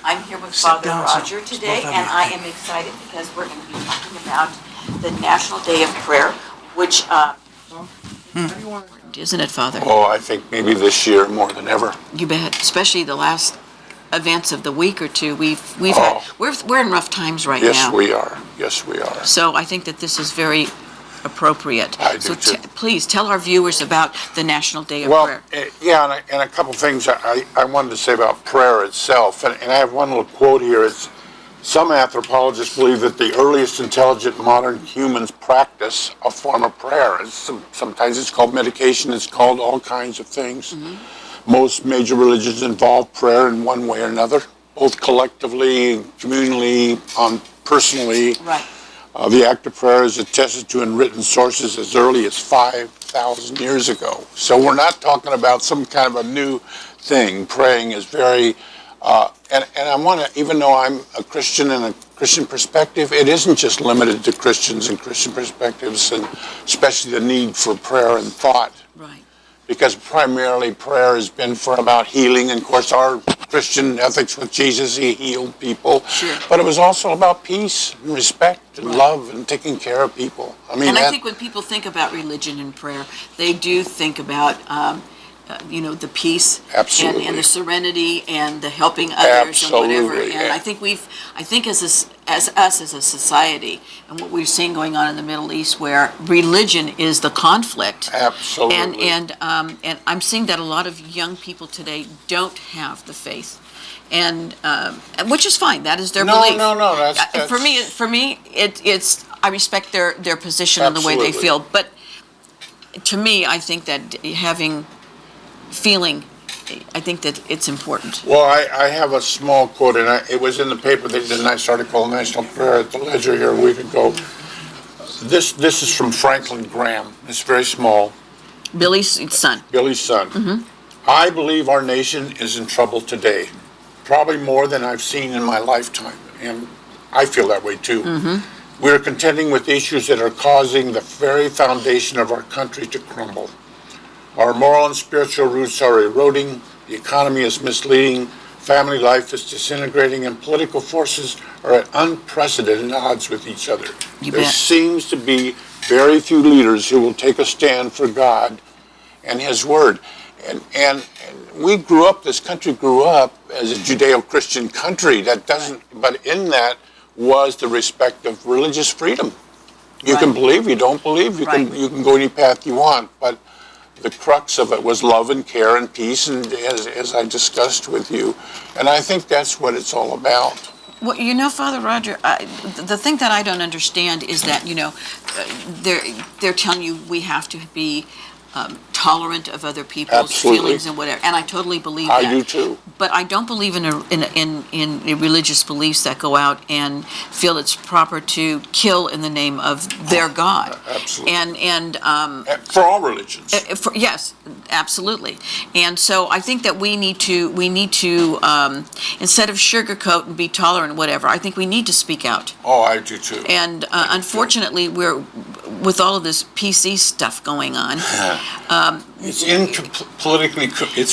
I'm here with Sit Father down, Roger sit- today, both of and you. I am excited because we're going to be talking about the National Day of Prayer, which, isn't it, Father? Oh, I think maybe this year more than ever. You bet, especially the last events of the week or two. We've had, we're in rough times right now. Yes, we are. Yes, we are. So I think that this is very appropriate. I do So too. please tell our viewers about the National Day of Prayer. Yeah, and a couple things I wanted to say about prayer itself. And I have one little quote here. It's, some anthropologists believe that the earliest intelligent modern humans practice a form of prayer. Sometimes it's called medication. It's called all kinds of things. Mm-hmm. Most major religions involve prayer in one way or another, both collectively, communally, personally. Right. The act of prayer is attested to in written sources as early as 5,000 years ago. So we're not talking about some kind of a new thing. Praying is very, and I want to, even though I'm a Christian and a Christian perspective, it isn't just limited to Christians and Christian perspectives, and especially the need for prayer and thought. Right. Because primarily prayer has been for about healing, and of course our Christian ethics with Jesus, he healed people. Sure. But it was also about peace and respect and Right. love and taking care of people. I think when people think about religion and prayer, they do think about, the peace Absolutely. and the serenity and the helping others and whatever. Absolutely, And yeah. I think as us as a society, and what we're seeing going on in the Middle East, where religion is the conflict. Absolutely. And I'm seeing that a lot of young people today don't have the faith. And which is fine. That is their belief. No. That's For me, it's I respect their position and the way they Absolutely. feel. But to me, I think that having feeling, I think that it's important. Well, I have a small quote, and it was in the paper. They did a nice article on National Prayer at the Ledger here a week ago. This is from Franklin Graham. It's very small. Billy's son. Billy's son. Mm-hmm. I believe our nation is in trouble today, probably more than I've seen in my lifetime, and I feel that way too. Mm-hmm. We're contending with issues that are causing the very foundation of our country to crumble. Our moral and spiritual roots are eroding, the economy is misleading, family life is disintegrating, and political forces are at unprecedented odds with each other. There seems to be very few leaders who will take a stand for God and His Word. And this country grew up as a Judeo-Christian country but in that was the respect of religious freedom. You can believe, you don't believe, you can go any path you want, but the crux of it was love and care and peace, and as I discussed with you. And I think that's what it's all about. Well, Father Roger, the thing that I don't understand is that, they're telling you we have to be tolerant of other people's Absolutely. feelings and whatever, and I totally believe that. I do too. But I don't believe in religious beliefs that go out and feel it's proper to kill in the name of their God. Absolutely. And For all religions. yes, absolutely. And so I think that we need to instead of sugarcoat and be tolerant, whatever, I think we need to speak out. Oh, I do too. And unfortunately, we're with all of this PC stuff going on. It's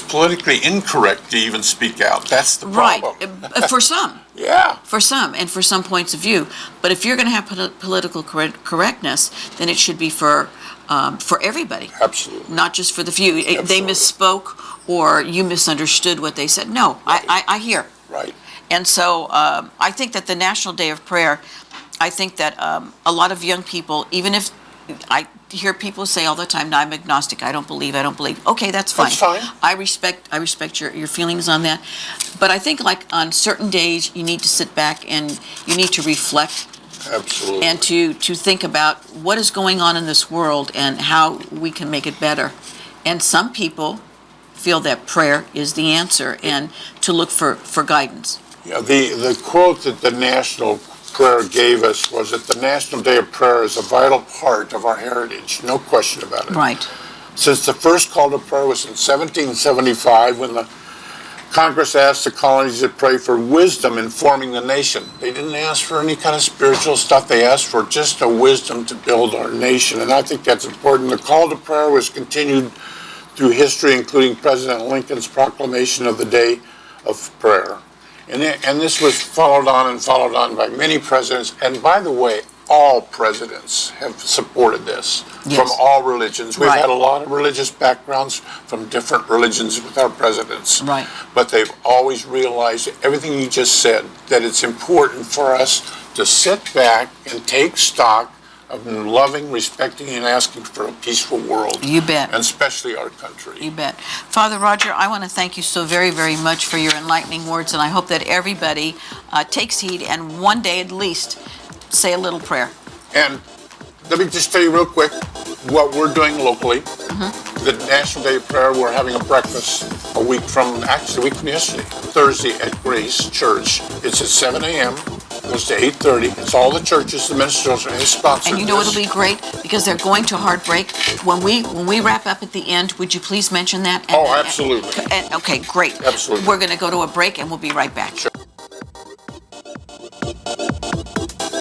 politically incorrect to even speak out. That's the problem. Right, for some. Yeah. For some, and for some points of view. But if you're going to have political correctness, then it should be for everybody. Absolutely. Not just for the few. They misspoke or you misunderstood what they said. No, right. I hear. Right. And so I think that the National Day of Prayer, I think that a lot of young people, even if I hear people say all the time, no, I'm agnostic, I don't believe. Okay, that's fine. That's fine. I respect your feelings on that. But I think like on certain days, you need to sit back and you need to reflect. Absolutely. And to think about what is going on in this world and how we can make it better. And some people feel that prayer is the answer and to look for guidance. Yeah, the quote that the National Prayer gave us was that the National Day of Prayer is a vital part of our heritage, no question about it. Right. Since the first call to prayer was in 1775 when the Congress asked the colonies to pray for wisdom in forming the nation. They didn't ask for any kind of spiritual stuff. They asked for just a wisdom to build our nation, and I think that's important. The call to prayer was continued through history, including President Lincoln's proclamation of the day of prayer. And this was followed on by many presidents. And by the way, all presidents have supported this from Yes. all religions. We've Right. had a lot of religious backgrounds from different religions with our presidents. Right. But they've always realized everything you just said, that it's important for us to sit back and take stock of loving, respecting, and asking for a peaceful world. You bet. And especially our country. You bet. Father Roger, I want to thank you so very, very much for your enlightening words, and I hope that everybody takes heed and one day at least say a little prayer. And let me just tell you real quick what we're doing locally. The National Day of Prayer, we're having a breakfast a week from yesterday, Thursday at Grace Church. It's at 7 a.m., goes to 8:30. It's all the churches, the ministers are sponsored. And you know it'll be great because they're going to hard break. When we wrap up at the end, would you please mention that? Oh, absolutely. Okay, great. Absolutely. We're going to go to a break and we'll be right back. Sure.